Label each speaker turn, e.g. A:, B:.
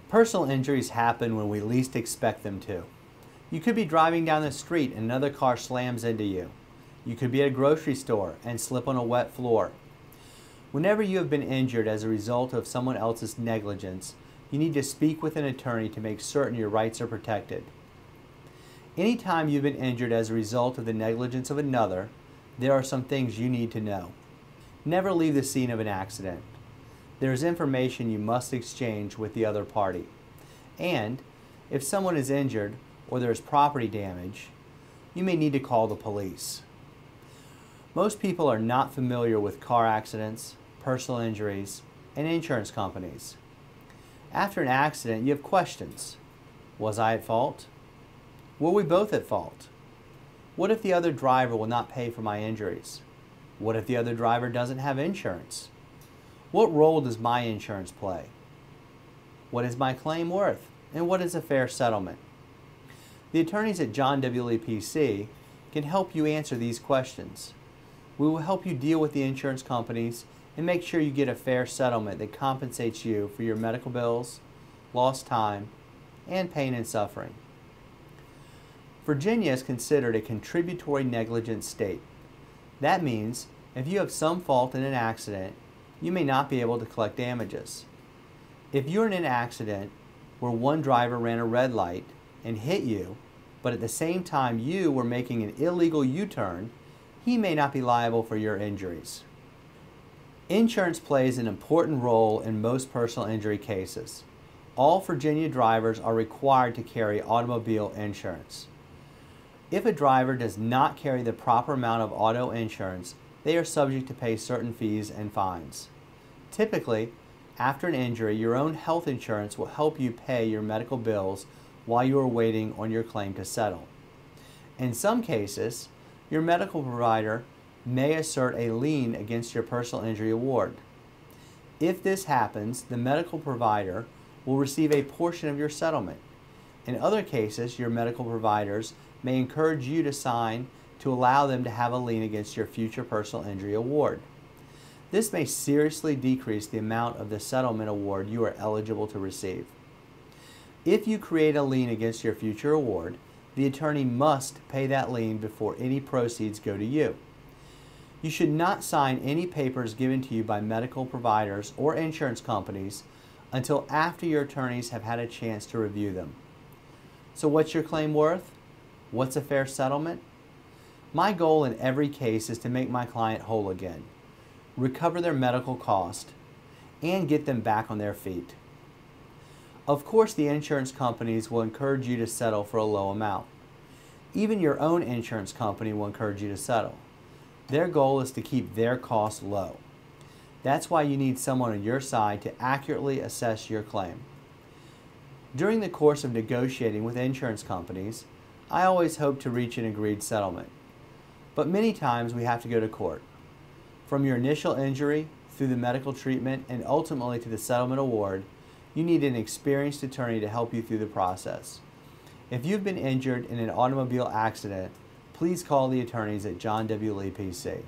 A: Personal injuries happen when we least expect them to. You could be driving down the street and another car slams into you. You could be at a grocery store and slip on a wet floor. Whenever you have been injured as a result of someone else's negligence, you need to speak with an attorney to make certain your rights are protected. Anytime you've been injured as a result of the negligence of another, there are some things you need to know. Never leave the scene of an accident. There is information you must exchange with the other party. And if someone is injured or there is property damage, you may need to call the police. Most people are not familiar with car accidents, personal injuries, and insurance companies. After an accident, you have questions. Was I at fault? Were we both at fault? What if the other driver will not pay for my injuries? What if the other driver doesn't have insurance? What role does my insurance play? What is my claim worth? And what is a fair settlement? The attorneys at JLee PC can help you answer these questions. We will help you deal with the insurance companies and make sure you get a fair settlement that compensates you for your medical bills, lost time, and pain and suffering. Virginia is considered a contributory negligent state. That means if you have some fault in an accident, you may not be able to collect damages. If you're in an accident where one driver ran a red light and hit you, but at the same time you were making an illegal U-turn, he may not be liable for your injuries. Insurance plays an important role in most personal injury cases. All Virginia drivers are required to carry automobile insurance. If a driver does not carry the proper amount of auto insurance, they are subject to pay certain fees and fines. Typically, after an injury, your own health insurance will help you pay your medical bills while you are waiting on your claim to settle. In some cases, your medical provider may assert a lien against your personal injury award. If this happens, the medical provider will receive a portion of your settlement. In other cases, your medical providers may encourage you to sign to allow them to have a lien against your future personal injury award. This may seriously decrease the amount of the settlement award you are eligible to receive. If you create a lien against your future award, the attorney must pay that lien before any proceeds go to you. You should not sign any papers given to you by medical providers or insurance companies until after your attorneys have had a chance to review them. So what's your claim worth? What's a fair settlement? My goal in every case is to make my client whole again, recover their medical cost, and get them back on their feet. Of course, the insurance companies will encourage you to settle for a low amount. Even your own insurance company will encourage you to settle. Their goal is to keep their costs low. That's why you need someone on your side to accurately assess your claim. During the course of negotiating with insurance companies, I always hope to reach an agreed settlement. But many times we have to go to court. From your initial injury, through the medical treatment, and ultimately to the settlement award, you need an experienced attorney to help you through the process. If you've been injured in an automobile accident, please call the attorneys at JLee PC.